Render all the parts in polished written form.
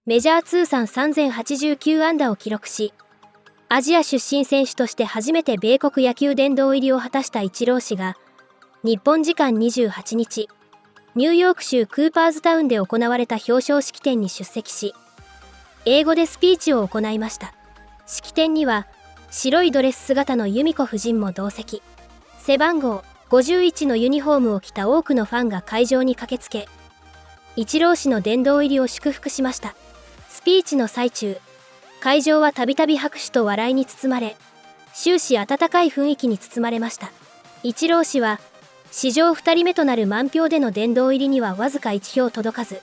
メジャー通算3089安打を記録し、アジア出身選手として初めて米国野球殿堂入りを果たしたイチロー氏が、日本時間28日、ニューヨーク州クーパーズタウンで行われた表彰式典に出席し、英語でスピーチを行いました。式典には、白いドレス姿の由美子夫人も同席。背番号51のユニフォームを着た多くのファンが会場に駆けつけ、イチロー氏の殿堂入りを祝福しました。スピーチの最中、会場はたびたび拍手と笑いに包まれ、終始温かい雰囲気に包まれました。イチロー氏は、史上2人目となる満票での殿堂入りにはわずか1票届かず、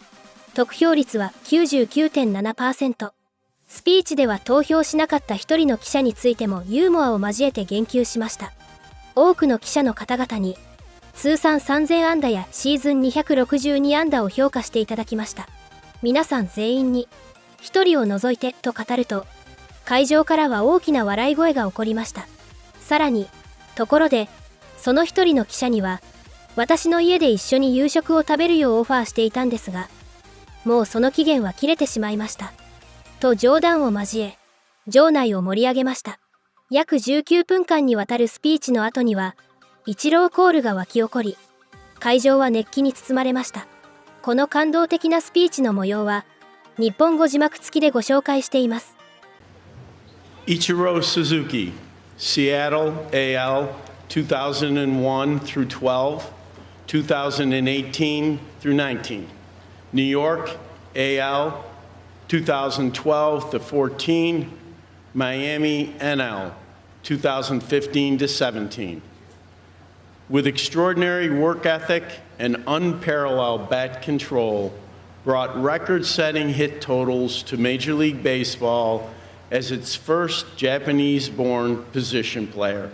得票率は 99.7%。スピーチでは投票しなかった一人の記者についてもユーモアを交えて言及しました。多くの記者の方々に、通算3000安打やシーズン262安打を評価していただきました。皆さん全員に、一人を除いてと語ると、会場からは大きな笑い声が起こりました。さらに、ところで、その一人の記者には、私の家で一緒に夕食を食べるようオファーしていたんですが、もうその期限は切れてしまいました。と冗談を交え、場内を盛り上げました。約19分間にわたるスピーチの後には、イチローコールが沸き起こり、会場は熱気に包まれました。この感動的なスピーチの模様は、日本語字幕付きでご紹介しています。Ichiro Suzuki, Seattle AL 2001 through 12, 2018 through 19. New York AL 2012 to 14, Miami NL 2015 to 17. With extraordinary work ethic and unparalleled bat control, brought record-setting hit totals to Major League Baseball as its first Japanese-born position player.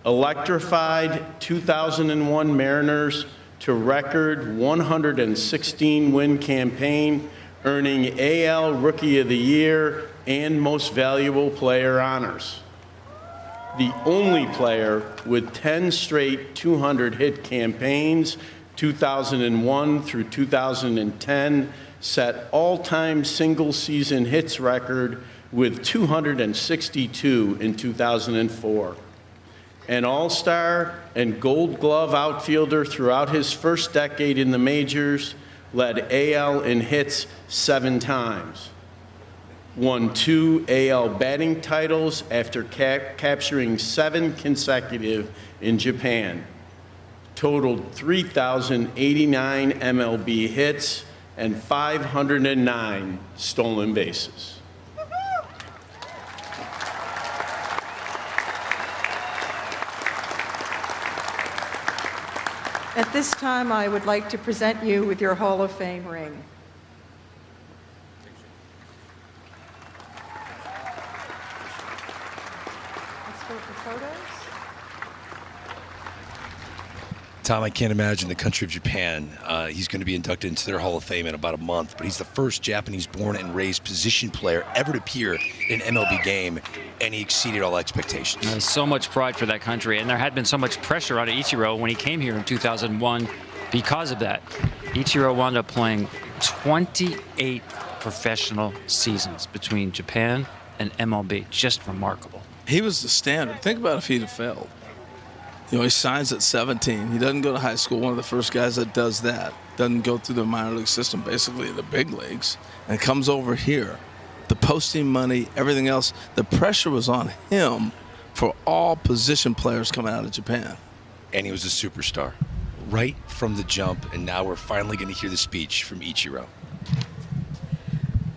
Electrified 2001 Mariners to record 116-win campaign, earning AL Rookie of the Year and Most Valuable Player honors. The only player with 10 straight 200-hit campaigns, 2001 through 2010, set all-time single-season hits record with 262 in 2004. An all-star and gold glove outfielder throughout his first decade in the majors, led AL in hits 7 times. Won 2 AL batting titles after capturing 7 consecutive in Japan. Totaled 3,089 MLB hits and 509 stolen bases. At this time, I would like to present you with your Hall of Fame ring. Let's go for photos. Tom, I can't imagine the country of Japan. He's going to be inducted into their Hall of Fame in about a month, but he's the first Japanese-born and raised position player ever to appear in an MLB game, and he exceeded all expectations. There's so much pride for that country, and there had been so much pressure on Ichiro when he came here in 2001 because of that. Ichiro wound up playing 28 professional seasons between Japan and MLB. Just remarkable. He was the standard. Think about if he'd have failed. You know, he signs at 17. He doesn't go to high school. One of the first guys that does that. Doesn't go through the minor league system, basically the big leagues, and comes over here. The posting money, everything else, the pressure was on him for all position players coming out of Japan. And he was a superstar right from the jump, and now we're finally going to hear the speech from Ichiro.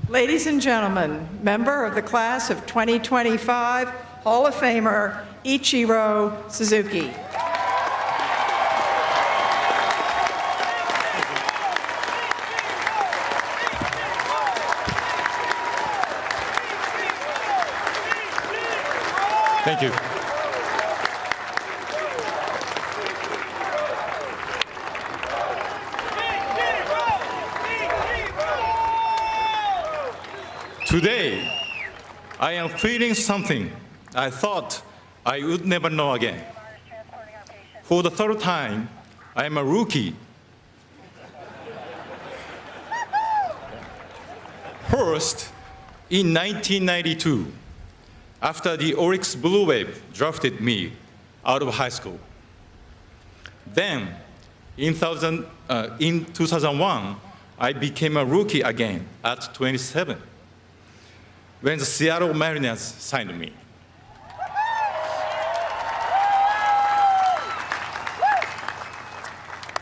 Ladies and gentlemen, member of the class of 2025, Hall of Famer Ichiro Suzuki. Thank you. Today, I am feeling something I thought I would never know again. For the third time, I am a rookie. First, in 1992, after the Oryx Blue Wave drafted me out of high school. Then, in 2001, I became a rookie again at 27 when the Seattle Mariners signed me.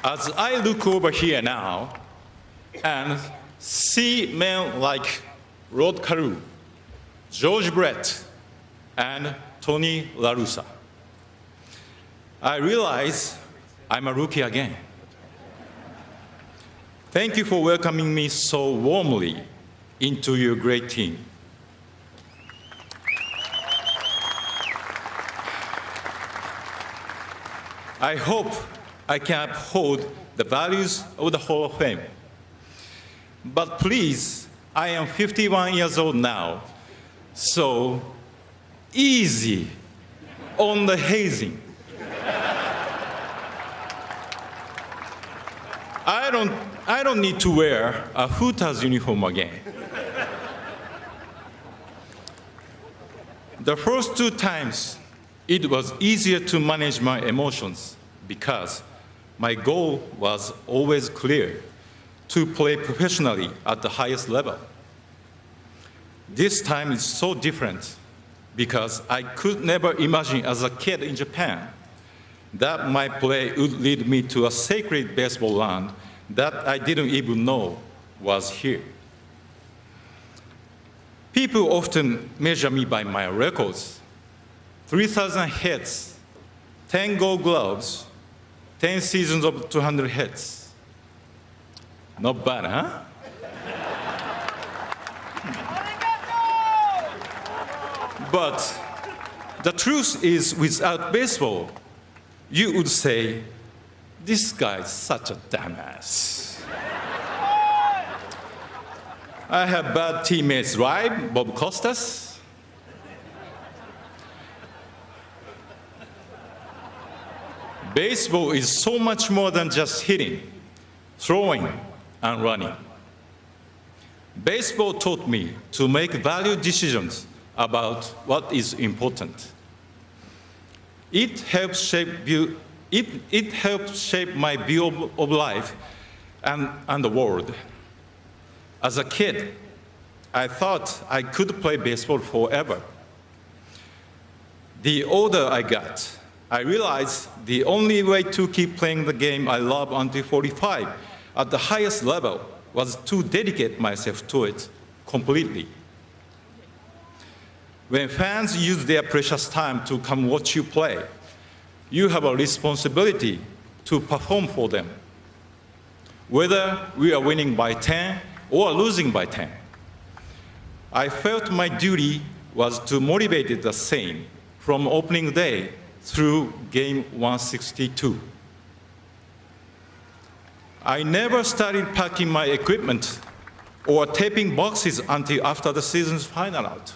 As I look over here now and see men like Rod Carew, George Brett, and Tony La Russa, I realize I'm a rookie again. Thank you for welcoming me so warmly into your great team. I hope I can uphold the values of the Hall of Fame. But please, I am 51 years old now, so easy on the hazing. I don't need to wear a Hooters uniform again. The first 2 times, it was easier to manage my emotions because my goal was always clear: to play professionally at the highest level. This time is so different because I could never imagine as a kid in Japan that my play would lead me to a sacred baseball land that I didn't even know was here. People often measure me by my records: 3,000 hits, 10 gold gloves, 10 seasons of 200 hits. Not bad, huh? But the truth is, without baseball, you would say, this guy's such a dumbass. I have bad teammates, right? Bob Costas. Baseball is so much more than just hitting, throwing, and running. Baseball taught me to make value decisions about what is important. It helps shape my view of life and the world. As a kid, I thought I could play baseball forever. The older I got, I realized the only way to keep playing the game I love until 45 at the highest level was to dedicate myself to it completely. When fans use their precious time to come watch you play, you have a responsibility to perform for them. Whether we are winning by 10 or losing by 10, I felt my duty was to motivate it the same from opening day through game 162. I never started packing my equipment or taping boxes until after the season's final out.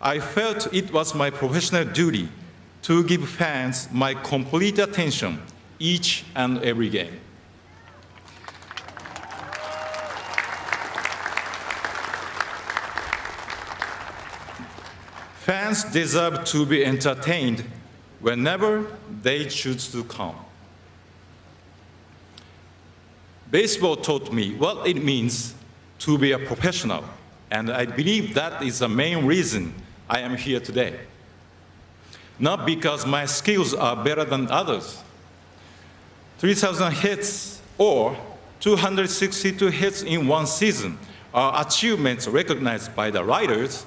I felt it was my professional duty to give fans my complete attention each and every game. Fans deserve to be entertained whenever they choose to come. Baseball taught me what it means to be a professional, and I believe that is the main reason I am here today. Not because my skills are better than others. 3,000 hits or 262 hits in one season are achievements recognized by the writers,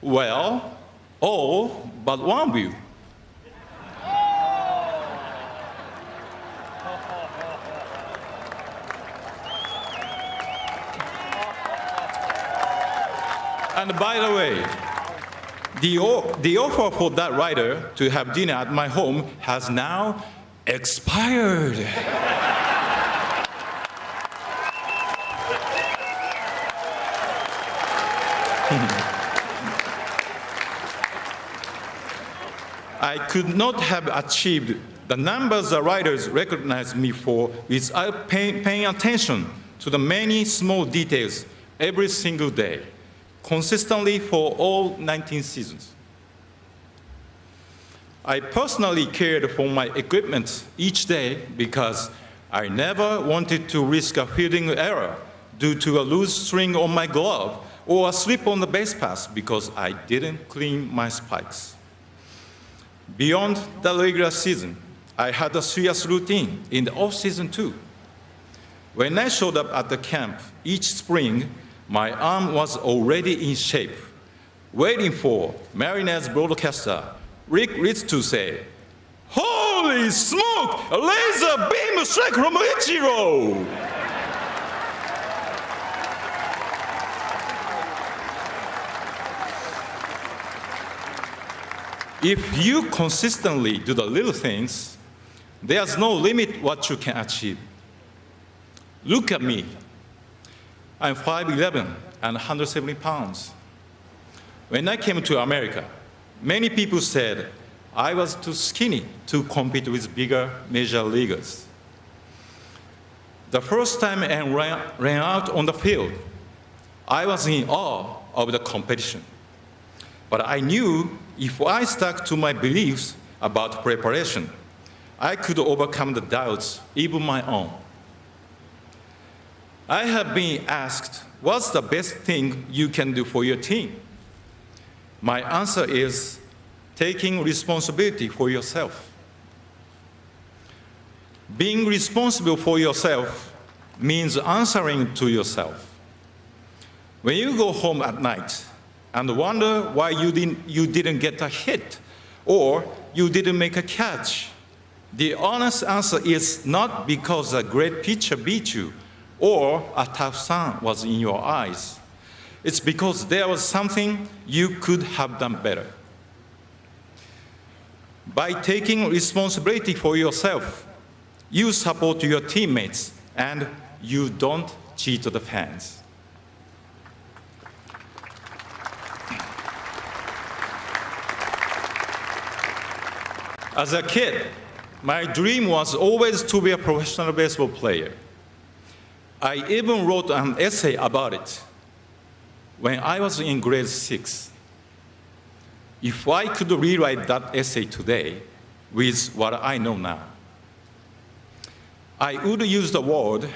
well, all but one of you. And by the way, the offer for that writer to have dinner at my home has now expired. I could not have achieved the numbers the writers recognize me for without paying attention to the many small details every single day, consistently for all 19 seasons. I personally cared for my equipment each day because I never wanted to risk a fielding error due to a loose string on my glove or a slip on the base pass because I didn't clean my spikes. Beyond the regular season, I had a serious routine in the off-season too. When I showed up at the camp each spring, my arm was already in shape, waiting for Mariners broadcaster Rick Ritz to say, "Holy smoke! A laser beam strike from Ichiro!" If you consistently do the little things, there's no limit what you can achieve. Look at me. I'm 5'11" and 170 pounds. When I came to America, many people said I was too skinny to compete with bigger major leaguers. The first time I ran out on the field, I was in awe of the competition. But I knew if I stuck to my beliefs about preparation, I could overcome the doubts, even my own. I have been asked, what's the best thing you can do for your team? My answer is taking responsibility for yourself. Being responsible for yourself means answering to yourself. When you go home at night and wonder why you didn't get a hit or you didn't make a catch, the honest answer is not because a great pitcher beat you or a tough sun was in your eyes. It's because there was something you could have done better. By taking responsibility for yourself, you support your teammates and you don't cheat the fans. As a kid, my dream was always to be a professional baseball player. I even wrote an essay about it when I was in grade 6. If I could rewrite that essay today with what I know now, I would use the word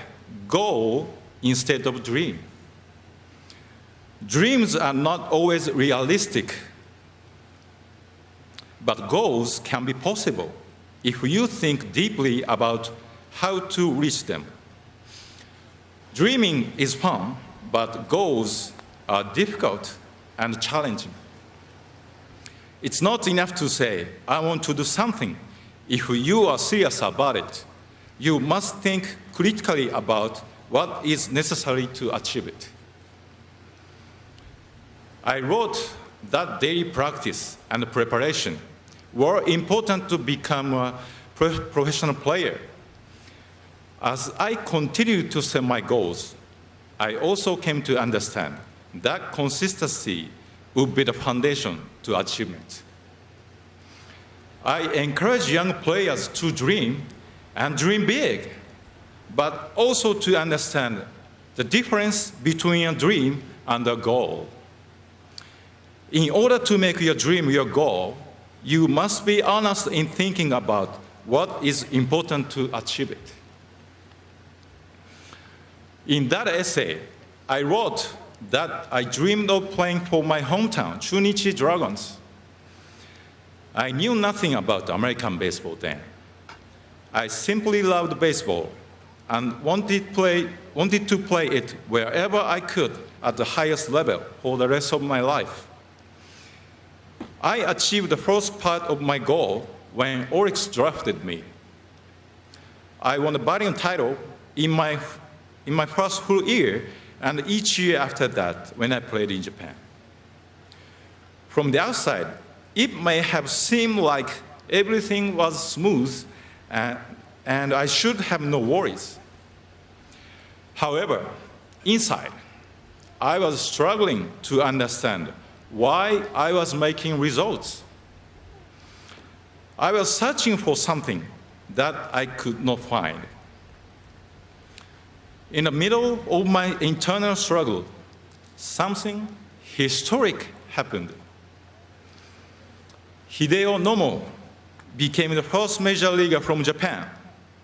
goal instead of dream. Dreams are not always realistic, but goals can be possible if you think deeply about how to reach them. Dreaming is fun, but goals are difficult and challenging. It's not enough to say, I want to do something. If you are serious about it, you must think critically about what is necessary to achieve it. I wrote that daily practice and preparation were important to become a professional player. As I continued to set my goals, I also came to understand that consistency would be the foundation to achievement. I encourage young players to dream and dream big, but also to understand the difference between a dream and a goal. In order to make your dream your goal, you must be honest in thinking about what is important to achieve it. In that essay, I wrote that I dreamed of playing for my hometown, Chunichi Dragons. I knew nothing about American baseball then. I simply loved baseball and wanted to play it wherever I could at the highest level for the rest of my life. I achieved the first part of my goal when Oryx drafted me. I won the batting title in my first full year and each year after that when I played in Japan. From the outside, it may have seemed like everything was smooth and I should have no worries. However, inside, I was struggling to understand why I was making results. I was searching for something that I could not find. In the middle of my internal struggle, something historic happened. Hideo Nomo became the first major leaguer from Japan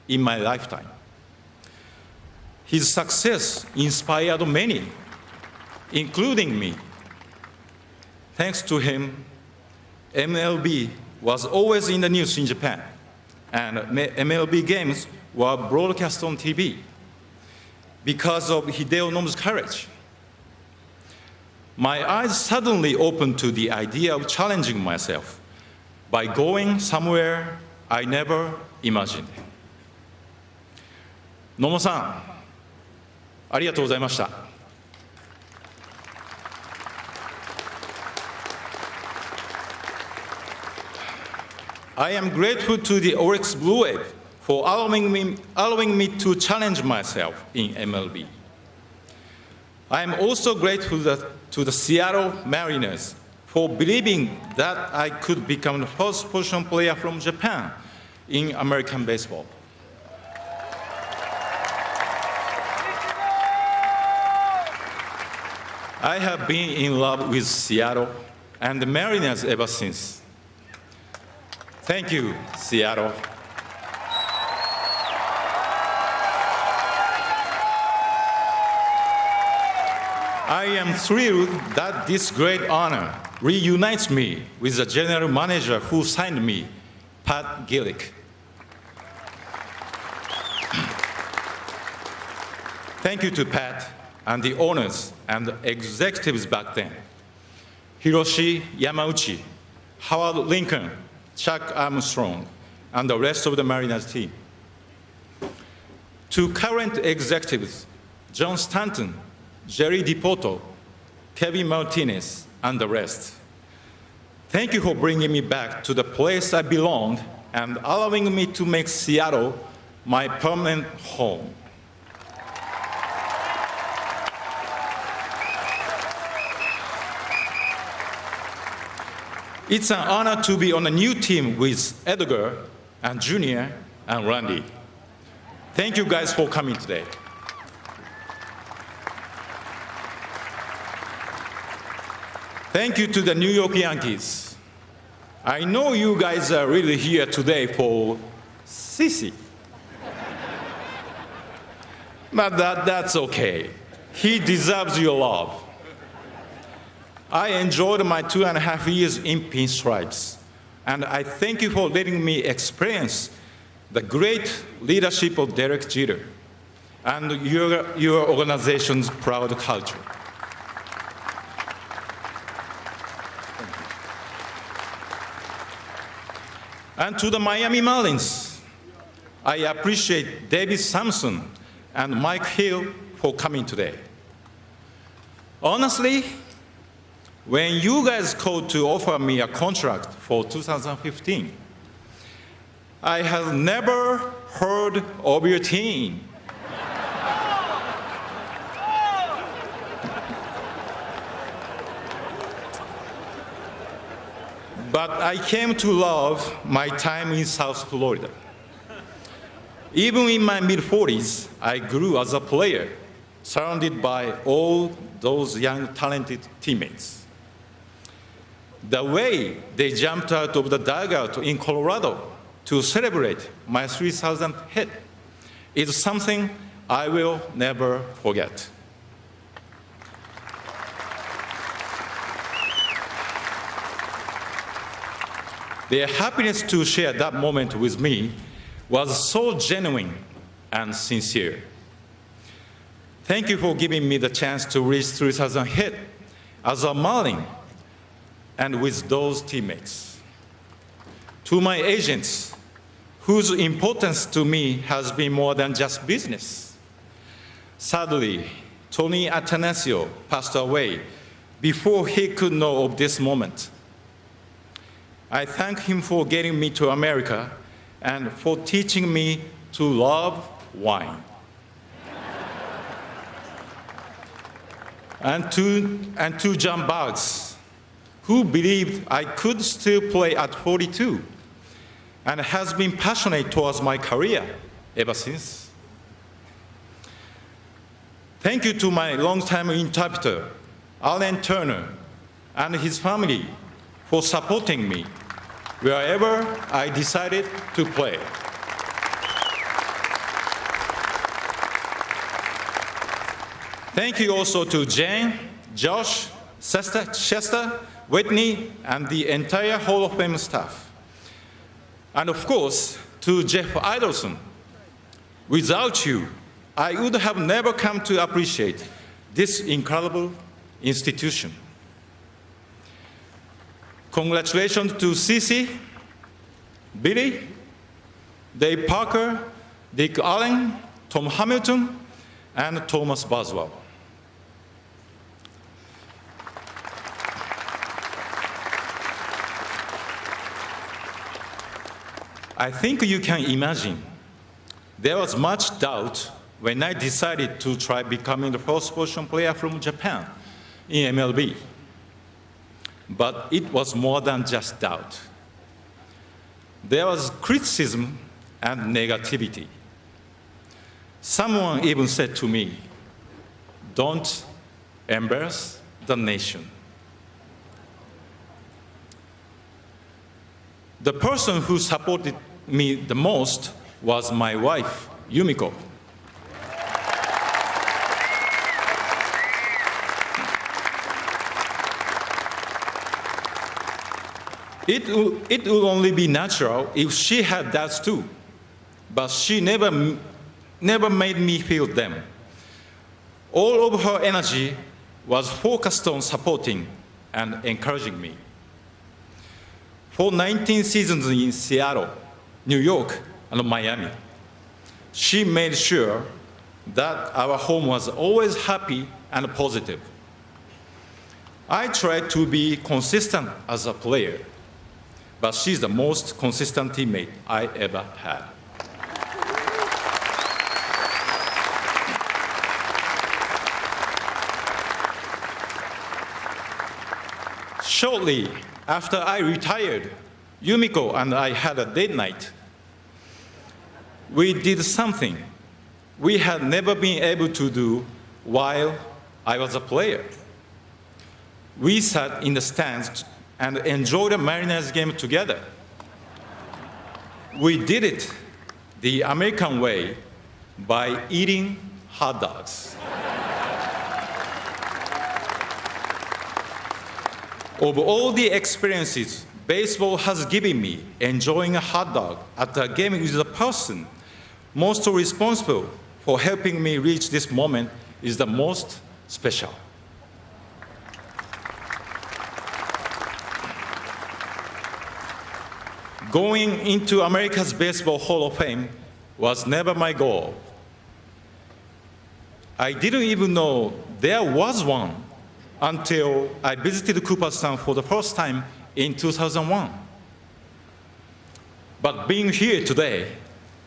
in my lifetime. His success inspired many, including me. Thanks to him, MLB was always in the news in Japan, and MLB games were broadcast on TV. Because of Hideo Nomo's courage, my eyes suddenly opened to the idea of challenging myself by going somewhere I never imagined. 野茂さん、ありがとうございました。I am grateful to the Oryx Blue Wave for allowing me to challenge myself in MLB. I am also grateful to the Seattle Mariners for believing that I could become the first position player from Japan in American baseball. I have been in love with Seattle and the Mariners ever since. Thank you, Seattle. I am thrilled that this great honor reunites me with the general manager who signed me, Pat Gillick. Thank you to Pat and the owners and executives back then. Hiroshi Yamauchi, Howard Lincoln, Chuck Armstrong, and the rest of the Mariners team. To current executives, John Stanton, Jerry DiPoto, Kevin Martinez, and the rest. Thank you for bringing me back to the place I belong and allowing me to make Seattle my permanent home. It's an honor to be on a new team with Edgar and Junior and Randy. Thank you guys for coming today. Thank you to the New York Yankees. I know you guys are really here today for Sissy. But that's okay. He deserves your love. I enjoyed my 2.5 years in Pinstripes, and I thank you for letting me experience the great leadership of Derek Jeter and your organization's proud culture. And to the Miami Marlins, I appreciate David Sampson and Mike Hill for coming today. Honestly, when you guys called to offer me a contract for 2015, I have never heard of your team. But I came to love my time in South Florida. Even in my mid-40s, I grew as a player, surrounded by all those young, talented teammates. The way they jumped out of the dugout in Colorado to celebrate my 3,000th hit is something I will never forget. Their happiness to share that moment with me was so genuine and sincere. Thank you for giving me the chance to reach 3,000 hit as a Marlin and with those teammates. To my agents, whose importance to me has been more than just business. Sadly, Tony Atanasio passed away before he could know of this moment. I thank him for getting me to America and for teaching me to love wine. And to John Boggs, who believed I could still play at 42 and has been passionate towards my career ever since. Thank you to my longtime interpreter, Alan Turner and his family for supporting me wherever I decided to play. Thank you also to Jane, Josh, Chester, Whitney, and the entire Hall of Fame staff. And of course, to Jeff Idelson. Without you, I would have never come to appreciate this incredible institution. Congratulations to Cece, Billy, Dave Parker, Dick Allen, Tom Hamilton, and Thomas Boswell. I think you can imagine there was much doubt when I decided to try becoming the first position player from Japan in MLB. But it was more than just doubt. There was criticism and negativity. Someone even said to me, "Don't embarrass the nation." The person who supported me the most was my wife, Yumiko. It would only be natural if she had that too, but she never made me feel them. All of her energy was focused on supporting and encouraging me. For 19 seasons in Seattle, New York, and Miami, she made sure that our home was always happy and positive. I tried to be consistent as a player, but she's the most consistent teammate I ever had. Shortly after I retired, Yumiko and I had a date night. We did something we had never been able to do while I was a player. We sat in the stands and enjoyed a Mariners game together. We did it the American way by eating hot dogs. Of all the experiences baseball has given me, enjoying a hot dog at a game with the person most responsible for helping me reach this moment is the most special. Going into America's Baseball Hall of Fame was never my goal. I didn't even know there was one until I visited Cooperstown for the first time in 2001. But being here today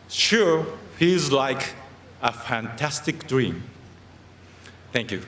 sure feels like a fantastic dream. Thank you.